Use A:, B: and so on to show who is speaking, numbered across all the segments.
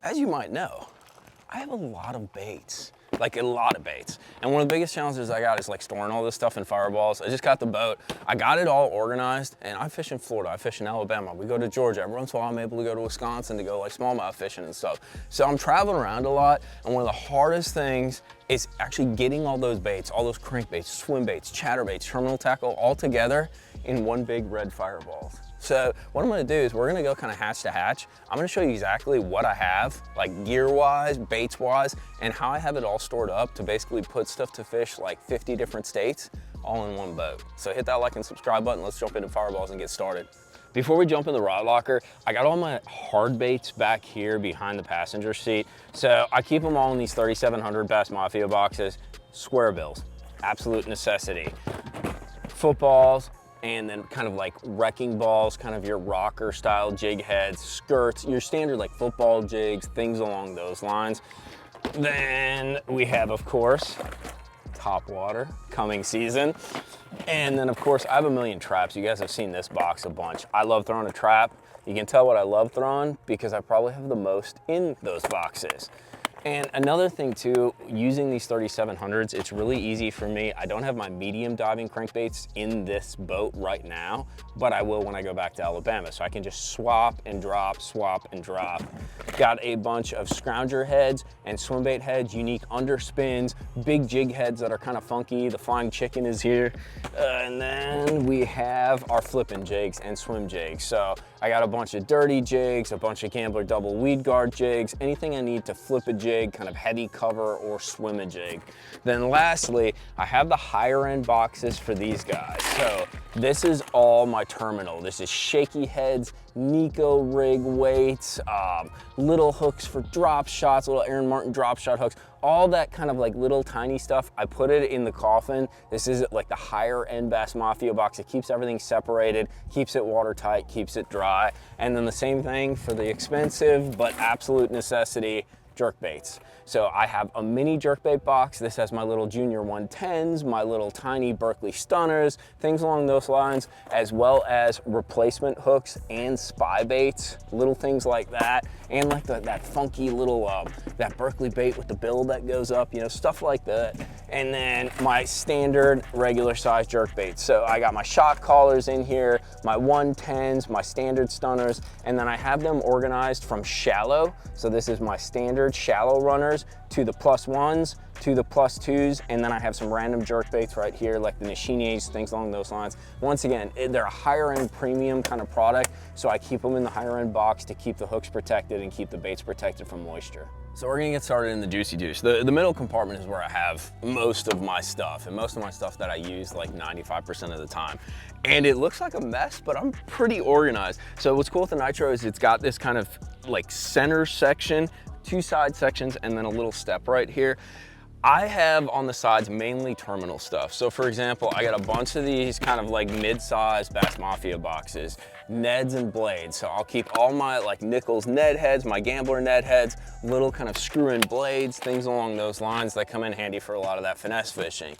A: as you might know, I have a lot of baits, like a lot of baits. And one of the biggest challenges I got is like storing all this stuff in fireballs. I just got the boat, I got it all organized, and I fish in Florida, I fish in Alabama, we go to Georgia. Every once in a while I'm able to go to Wisconsin to go like smallmouth fishing and stuff. So I'm traveling around a lot, and one of the hardest things is actually getting all those baits, all those crankbaits, swim baits, chatterbaits, terminal tackle all together in one big red fireball. So what I'm gonna do is we're gonna go kind of hatch to hatch. I'm gonna show you exactly what I have, like gear-wise, baits-wise, and how I have it all stored up to basically put stuff to fish like 50 different states all in one boat. So hit that like and subscribe button. Let's jump into fireballs and get started. Before we jump in the rod locker, I got all my hard baits back here behind the passenger seat. So I keep them all in these 3700 Bass Mafia boxes. Square bills, absolute necessity. Footballs, and then kind of like wrecking balls, kind of your rocker style jig heads, skirts, your standard like football jigs, things along those lines. Then we have, of course, top water, coming season. And then of course, I have a million traps. You guys have seen this box a bunch. I love throwing a trap. You can tell what I love throwing because I probably have the most in those boxes. And another thing too, using these 3700s, it's really easy for me. I don't have my medium diving crankbaits in this boat right now, but I will when I go back to Alabama. So I can just swap and drop, swap and drop. Got a bunch of scrounger heads and swimbait heads, unique underspins, big jig heads that are kind of funky. The flying chicken is here. And then we have our flipping jigs and swim jigs. So I got a bunch of dirty jigs, a bunch of gambler double weed guard jigs, anything I need to flip a jig, kind of heavy cover or swim a jig. Then lastly, I have the higher end boxes for these guys. So this is all my terminal. This is shaky heads, Nico rig weights, little hooks for drop shots, little Aaron Martin drop shot hooks, all that kind of like little tiny stuff. I put it in the coffin. This is like the higher end Bass Mafia box. It keeps everything separated, keeps it watertight, keeps it dry. And then the same thing for the expensive but absolute necessity, jerk baits. So I have a mini jerkbait box. This has my little Junior 110s, my little tiny Berkeley stunners, things along those lines, as well as replacement hooks and spy baits, little things like that, and like that funky little, that Berkeley bait with the bill that goes up, you know, stuff like that. And then my standard regular size jerk baits. So I got my shot callers in here, my 110s, my standard stunners, and then I have them organized from shallow. So this is my standard shallow runners to the +1s, to the +2s, and then I have some random jerk baits right here, like the Nishini's, things along those lines. Once again, they're a higher end premium kind of product, so I keep them in the higher end box to keep the hooks protected and keep the baits protected from moisture. So we're gonna get started in the juicy juice. The middle compartment is where I have most of my stuff, and most of my stuff that I use like 95% of the time. And it looks like a mess, but I'm pretty organized. So what's cool with the Nitro is it's got this kind of like center section, two side sections, and then a little step right here. I have on the sides mainly terminal stuff. So for example, I got a bunch of these kind of like mid-sized Bass Mafia boxes, Neds and blades. So I'll keep all my like Nichols Ned heads, my Gambler Ned heads, little kind of screw-in blades, things along those lines that come in handy for a lot of that finesse fishing.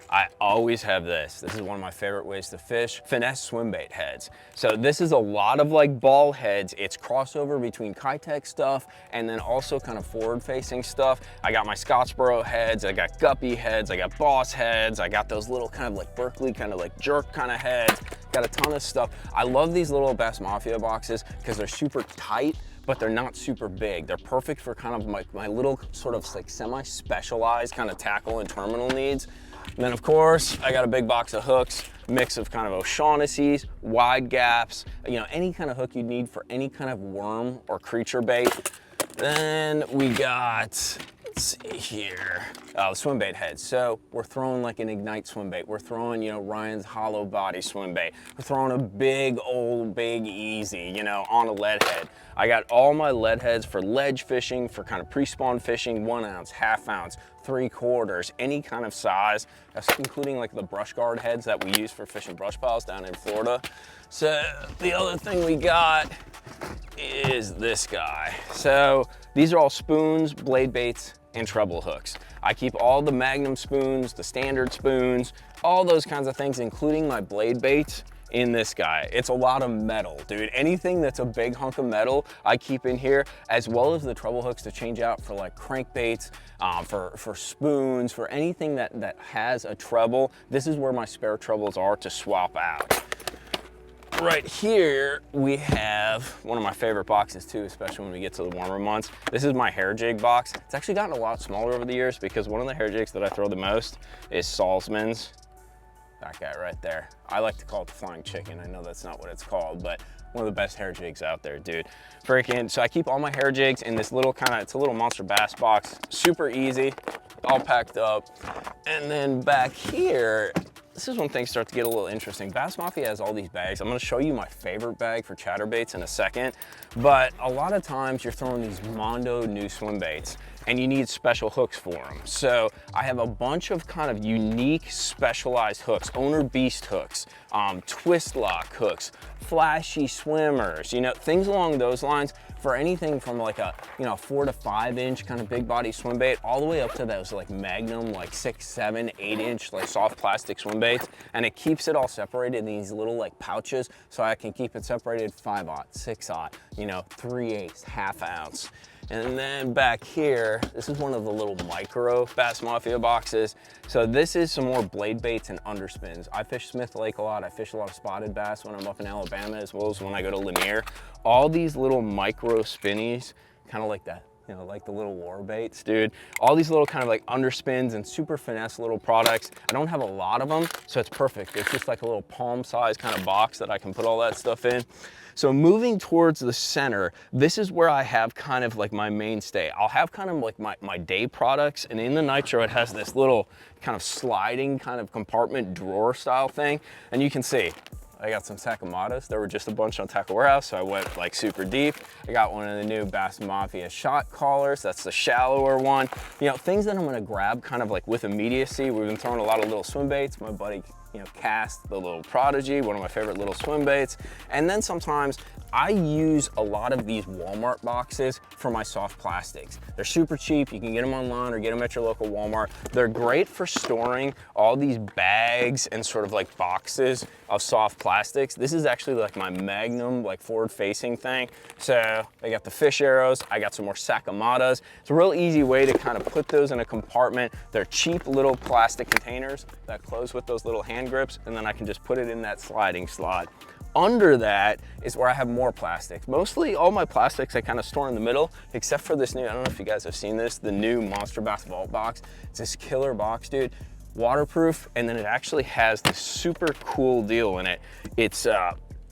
A: I always have this. This is one of my favorite ways to fish, finesse swimbait heads. So this is a lot of like ball heads. It's crossover between Kitech stuff and then also kind of forward facing stuff. I got my Scottsboro heads, I got guppy heads, I got boss heads, I got those little kind of like Berkeley kind of like jerk kind of heads, got a ton of stuff. I love these little Bass Mafia boxes because they're super tight, but they're not super big. They're perfect for kind of my little sort of like semi-specialized kind of tackle and terminal needs. And then of course, I got a big box of hooks, mix of kind of O'Shaughnessy's, wide gaps, you know, any kind of hook you need for any kind of worm or creature bait. Then we got, let's see here, swim bait heads. So we're throwing like an Ignite swim bait. We're throwing, you know, Ryan's hollow body swim bait. We're throwing a big old, big easy, you know, on a lead head. I got all my lead heads for ledge fishing, for kind of pre-spawn fishing, 1 ounce, ½ ounce, 3/4, any kind of size, including like the brush guard heads that we use for fishing brush piles down in Florida. So the other thing we got is this guy. So these are all spoons, blade baits, and treble hooks. I keep all the Magnum spoons, the standard spoons, all those kinds of things, including my blade baits in this guy. It's a lot of metal, dude. Anything that's a big hunk of metal, I keep in here, as well as the treble hooks to change out for like crankbaits, for spoons, for anything that has a treble. This is where my spare trebles are to swap out. Right here, we have one of my favorite boxes too, especially when we get to the warmer months. This is my hair jig box. It's actually gotten a lot smaller over the years because one of the hair jigs that I throw the most is Salzman's. That guy right there. I like to call it the flying chicken. I know that's not what it's called, but one of the best hair jigs out there, dude. Freaking, so I keep all my hair jigs in this little it's a little monster bass box. Super easy, all packed up. And then back here, this is when things start to get a little interesting. Bass Mafia has all these bags. I'm gonna show you my favorite bag for chatterbaits in a second, but a lot of times you're throwing these Mondo new swim baits and you need special hooks for them. So I have a bunch of kind of unique specialized hooks, owner beast hooks, twist lock hooks, flashy swimmers, you know, things along those lines for anything from like a, 4 to 5 inch kind of big body swim bait all the way up to those like Magnum, like 6, 7, 8 inch like soft plastic swim baits. And it keeps it all separated in these little like pouches so I can keep it separated 5/0, 6/0, 3/8, half ounce. And then back here, this is one of the little micro Bass Mafia boxes. So this is some more blade baits and underspins. I fish Smith Lake a lot. I fish a lot of spotted bass when I'm up in Alabama, as well as when I go to Lanier. All these little micro spinnies, kind of like that, like the little war baits, dude. All these little kind of like underspins and super finesse little products. I don't have a lot of them, so it's perfect. It's just like a little palm size kind of box that I can put all that stuff in. So moving towards the center, this is where I have kind of like my mainstay. I'll have kind of like my day products, and in the Nitro, it has this little kind of sliding kind of compartment drawer style thing. And you can see, I got some Sakamatas. There were just a bunch on Tackle Warehouse, so I went like super deep. I got one of the new Bass Mafia shot collars. That's the shallower one. Things that I'm gonna grab kind of like with immediacy. We've been throwing a lot of little swim baits. My buddy, Cast the little Prodigy, one of my favorite little swim baits. And then sometimes I use a lot of these Walmart boxes for my soft plastics. They're super cheap. You can get them online or get them at your local Walmart. They're great for storing all these bags and sort of like boxes of soft plastics. This is actually like my Magnum, like forward facing thing. So I got the fish arrows. I got some more Sakamatas. It's a real easy way to kind of put those in a compartment. They're cheap little plastic containers that close with those little hand grips, and then I can just put it in that sliding slot. Under that is where I have more plastics. Mostly all my plastics I kind of store in the middle, except for this new, I don't know if you guys have seen this, the new Monster Bass Vault box. It's this killer box, dude. Waterproof, and then it actually has this super cool deal in it. It's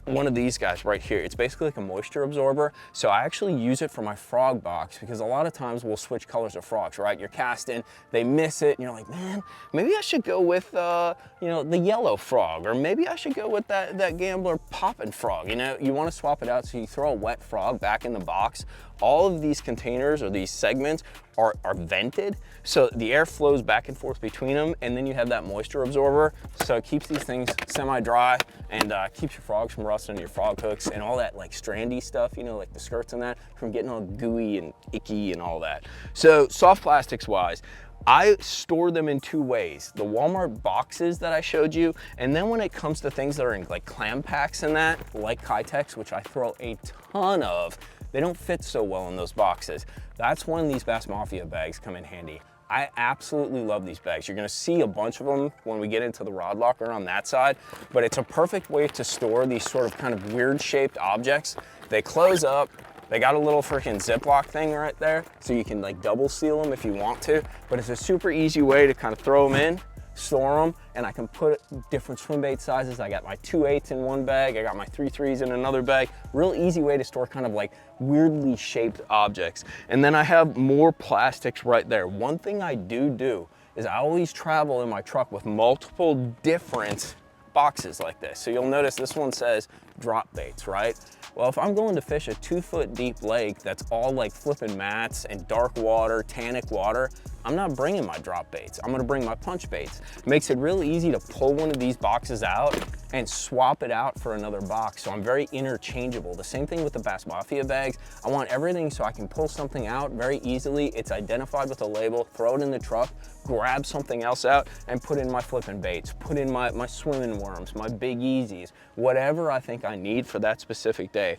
A: one of these guys right here. It's basically like a moisture absorber. So I actually use it for my frog box because a lot of times we'll switch colors of frogs, right? You're casting, they miss it, and you're like, man, maybe I should go with, the yellow frog, or maybe I should go with that Gambler popping frog. You want to swap it out, so you throw a wet frog back in the box. All of these containers or these segments are vented, so the air flows back and forth between them, and then you have that moisture absorber, so it keeps these things semi-dry and keeps your frogs from rusting, your frog hooks, and all that like strandy stuff, like the skirts and that, from getting all gooey and icky and all that. So soft plastics wise, I store them in 2 ways. The Walmart boxes that I showed you, and then when it comes to things that are in like clam packs and that, like Kitex, which I throw a ton of, they don't fit so well in those boxes. That's when these Bass Mafia bags come in handy. I absolutely love these bags. You're gonna see a bunch of them when we get into the rod locker on that side, but it's a perfect way to store these sort of kind of weird shaped objects. They close up. They got a little freaking Ziploc thing right there, so you can like double seal them if you want to, but it's a super easy way to kind of throw them in, store them, and I can put different swim bait sizes. I got my 2/8 in one bag, I got my 3/3 in another bag. Real easy way to store kind of like weirdly shaped objects. And then I have more plastics right there. One thing I do is I always travel in my truck with multiple different boxes like this. So you'll notice this one says drop baits, right? Well, if I'm going to fish a 2-foot deep lake that's all like flipping mats and dark water, tannic water, I'm not bringing my drop baits. I'm gonna bring my punch baits. Makes it real easy to pull one of these boxes out and swap it out for another box. So I'm very interchangeable. The same thing with the Bass Mafia bags. I want everything so I can pull something out very easily. It's identified with a label, throw it in the truck, grab something else out and put in my flipping baits, put in my swimming worms, my big easies, whatever I think I need for that specific day.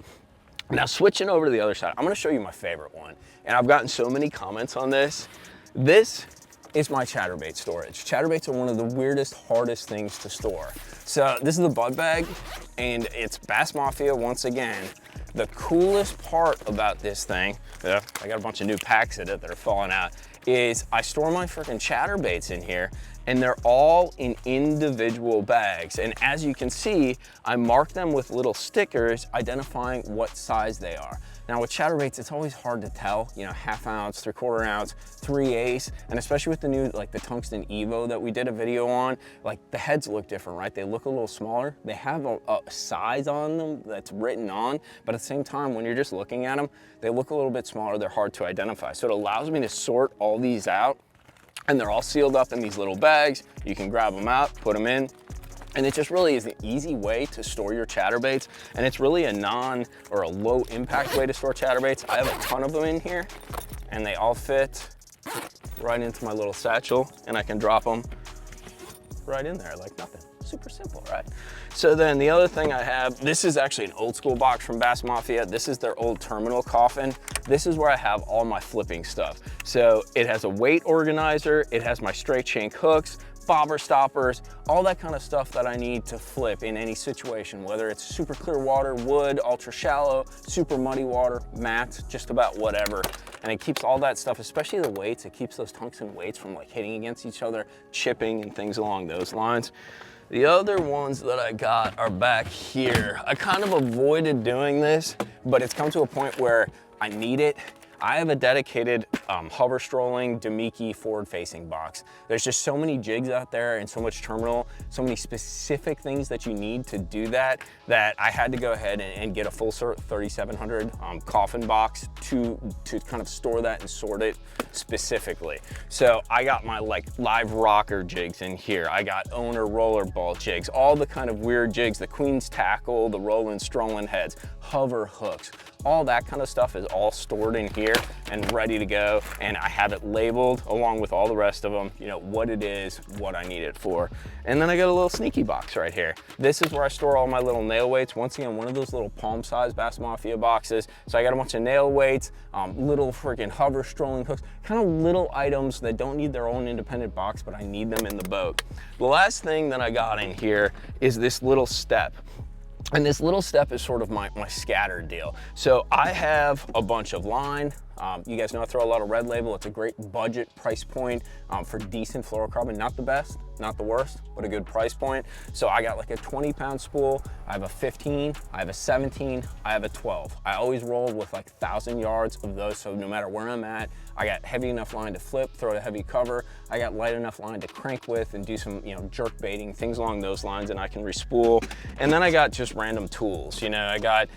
A: Now switching over to the other side, I'm gonna show you my favorite one. And I've gotten so many comments on this. This is my chatterbait storage. Chatterbaits are one of the weirdest, hardest things to store. So this is the bud bag and it's Bass Mafia once again. The coolest part about this thing, I got a bunch of new packs in it that are falling out, is I store my freaking chatterbaits in here and they're all in individual bags. And as you can see, I mark them with little stickers identifying what size they are. Now with chatterbaits, it's always hard to tell, you know, 1/2 ounce, 3/4 ounce, 3/8, and especially with the new, like the Tungsten Evo that we did a video on, like the heads look different, right? They look a little smaller. They have a size on them that's written on, but at the same time, when you're just looking at them, they look a little bit smaller. They're hard to identify. So it allows me to sort all these out, and they're all sealed up in these little bags. You can grab them out, put them in, and it just really is an easy way to store your chatterbaits. And it's really a a low impact way to store chatterbaits. I have a ton of them in here and they all fit right into my little satchel and I can drop them right in there like nothing. Super simple, right? So then the other thing I have, this is actually an old school box from Bass Mafia. This is their old terminal coffin. This is where I have all my flipping stuff. So it has a weight organizer, it has my straight shank hooks, bobber stoppers, all that kind of stuff that I need to flip in any situation, whether it's super clear water, wood, ultra shallow, super muddy water, mats, just about whatever. And it keeps all that stuff, especially the weights, it keeps those tungsten weights from like hitting against each other, chipping and things along those lines. The other ones that I got are back here. I kind of avoided doing this, but it's come to a point where I need it. I have a dedicated hover strolling Demiki forward facing box. There's just so many jigs out there and so much terminal, so many specific things that you need to do that I had to go ahead and get a full 3700 coffin box to kind of store that and sort it specifically. So I got my like live rocker jigs in here. I got owner roller ball jigs, all the kind of weird jigs, the Queen's tackle, the rolling strolling heads, hover hooks, all that kind of stuff is all stored in here and ready to go. And I have it labeled along with all the rest of them, you know, what it is, what I need it for. And then I got a little sneaky box right here. This is where I store all my little nail weights. Once again, one of those little palm size Bass Mafia boxes. So I got a bunch of nail weights, little freaking hover strolling hooks, kind of little items that don't need their own independent box, but I need them in the boat. The last thing that I got in here is this little step. And this little step is sort of my scattered deal. So I have a bunch of line. You guys know I throw a lot of Red Label. It's a great budget price point for decent fluorocarbon. Not the best, not the worst, but a good price point. So I got like a 20-pound spool. I have a 15, I have a 17, I have a 12. I always roll with like 1,000 yards of those. So no matter where I'm at, I got heavy enough line to flip, throw a heavy cover. I got light enough line to crank with and do some, you know, jerk baiting, things along those lines, and I can respool. And then I got just random tools. You know, I got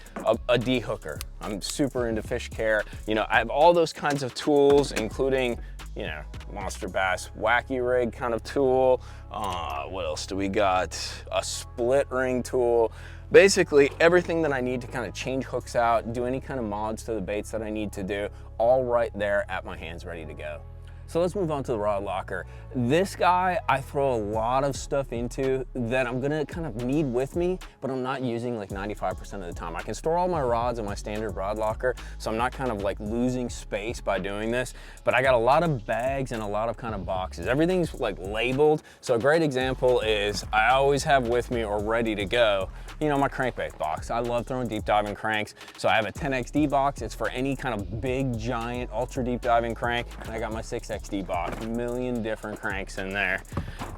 A: a D-hooker. I'm super into fish care. You know, I have all those kinds of tools, including, you know, monster bass, wacky rig kind of tool. What else do we got? A split ring tool. Basically everything that I need to kind of change hooks out, do any kind of mods to the baits that I need to do, all right there at my hands, ready to go. So let's move on to the rod locker. This guy, I throw a lot of stuff into that I'm gonna kind of need with me, but I'm not using like 95% of the time. I can store all my rods in my standard rod locker, so I'm not kind of like losing space by doing this, but I got a lot of bags and a lot of kind of boxes. Everything's like labeled. So a great example is I always have with me or ready to go, you know, my crankbait box. I love throwing deep diving cranks. So I have a 10XD box. It's for any kind of big, giant, ultra deep diving crank. And I got my 6XD box, a million different cranks in there.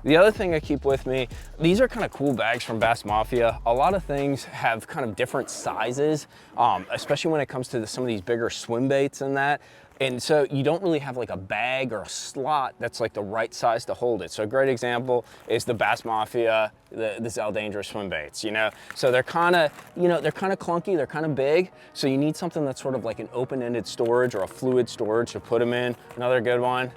A: The other thing I keep with me, these are kind of cool bags from Bass Mafia. A lot of things have kind of different sizes, especially when it comes to some of these bigger swim baits and that. And so you don't really have like a bag or a slot that's like the right size to hold it. So a great example is the Bass Mafia, the Zell Dangerous swim baits, you know? So they're kind of, you know, they're kind of clunky, they're kind of big. So you need something that's sort of like an open-ended storage or a fluid storage to put them in. Another good one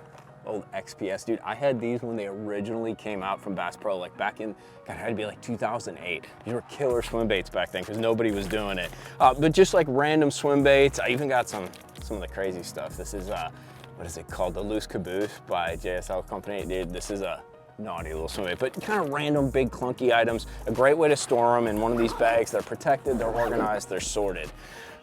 A: old XPS, dude. I had these when they originally came out from Bass Pro, like back in, God, it had to be like 2008. These were killer swim baits back then because nobody was doing it. But just like random swim baits. I even got some of the crazy stuff. This is, what is it called? The Loose Caboose by JSL Company. Dude, this is a naughty little swim bait, but kind of random, big, clunky items. A great way to store them in one of these bags. They're protected, they're organized, they're sorted.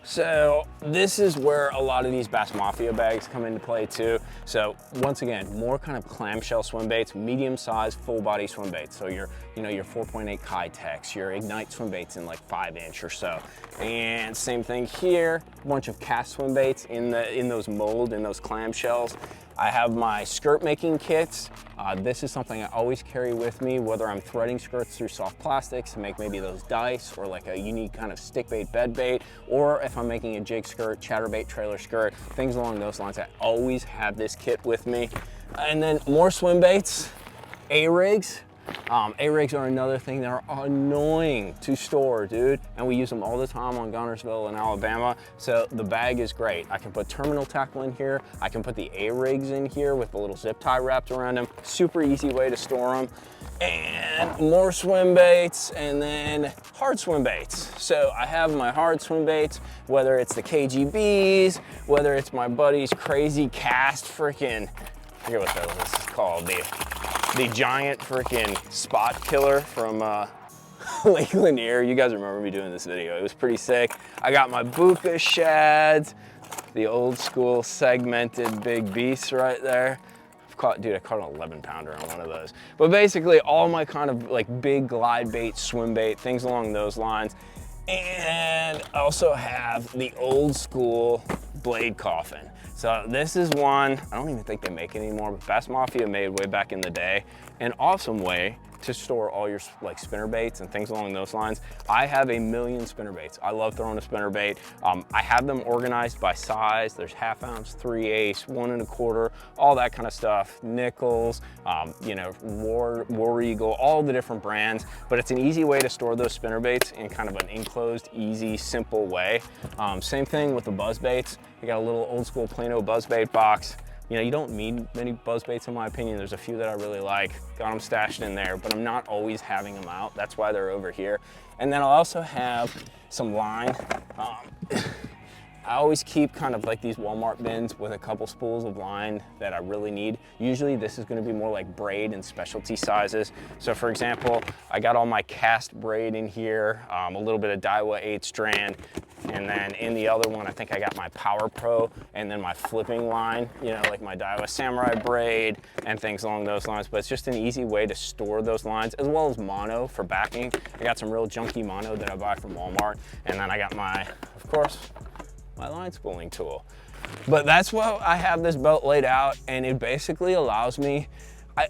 A: So this is where a lot of these Bass Mafia bags come into play too. So once again, more kind of clamshell swim baits, medium-sized, full-body swim baits. So your 4.8 Kitex, your Ignite swim baits in like 5-inch or so. And same thing here, a bunch of cast swim baits in those mold, in those clamshells. I have my skirt making kits. This is something I always carry with me, whether I'm threading skirts through soft plastics to make maybe those dice or like a unique kind of stick bait, bed bait, or if I'm making a jig skirt, chatterbait, trailer skirt, things along those lines. I always have this kit with me. And then more swim baits, A-rigs. A-rigs are another thing that are annoying to store, dude. And we use them all the time on Gunnersville in Alabama. So the bag is great. I can put terminal tackle in here. I can put the A-rigs in here with the little zip tie wrapped around them. Super easy way to store them. And more swim baits, and then hard swim baits. So I have my hard swim baits, whether it's the KGBs, whether it's my buddy's crazy cast freaking, I forget what this is called, the giant freaking spot killer from Lake Lanier. You guys remember me doing this video. It was pretty sick. I got my Buka shads, the old school segmented big beasts right there. Dude, I caught an 11-pounder on one of those. But basically all my kind of like big glide bait, swim bait, things along those lines. And I also have the old school blade coffin. So this is one, I don't even think they make it anymore, but Bass Mafia made way back in the day. An awesome way to store all your like spinner baits and things along those lines. I have a million spinner baits. I love throwing a spinner bait. I have them organized by size. There's 1/2 ounce, 3/8, 1 1/4, all that kind of stuff. Nickels, you know, War Eagle, all the different brands. But it's an easy way to store those spinner baits in kind of an enclosed, easy, simple way. Same thing with the buzz baits. You got a little old school Plano buzz bait box. You know, you don't need many buzz baits in my opinion. There's a few that I really like. Got them stashed in there, but I'm not always having them out. That's why they're over here. And then I'll also have some line. I always keep kind of like these Walmart bins with a couple spools of line that I really need. Usually this is gonna be more like braid and specialty sizes. So for example, I got all my cast braid in here, a little bit of Daiwa 8 strand, and then in the other one, I think I got my Power Pro and then my flipping line, you know, like my Daiwa Samurai braid and things along those lines. But it's just an easy way to store those lines, as well as mono for backing. I got some real junky mono that I buy from Walmart. And then I got my, of course, my line spooling tool. But that's what I have this belt laid out, and it basically allows me,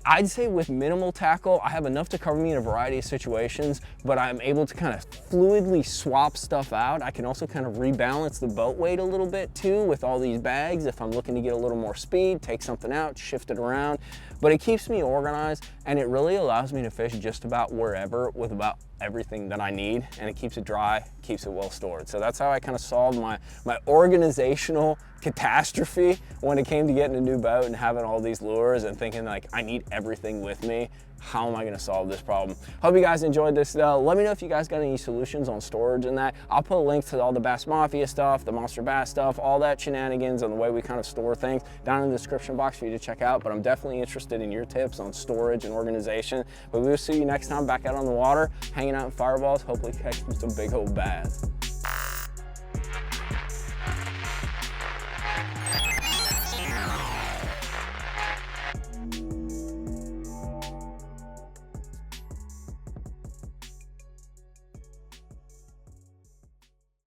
A: I'd say with minimal tackle, I have enough to cover me in a variety of situations, but I'm able to kind of fluidly swap stuff out. I can also kind of rebalance the boat weight a little bit too with all these bags. If I'm looking to get a little more speed, take something out, shift it around. But it keeps me organized, and it really allows me to fish just about wherever with about everything that I need, and it keeps it dry, keeps it well stored. So that's how I kind of solved my organizational catastrophe when it came to getting a new boat and having all these lures and thinking like, I need everything with me. How am I gonna solve this problem? Hope you guys enjoyed this though. Let me know if you guys got any solutions on storage and that. I'll put a link to all the Bass Mafia stuff, the Monster Bass stuff, all that shenanigans and the way we kind of store things down in the description box for you to check out. But I'm definitely interested in your tips on storage and organization. But we'll see you next time back out on the water, hanging out in fireballs, hopefully catching some big old bass.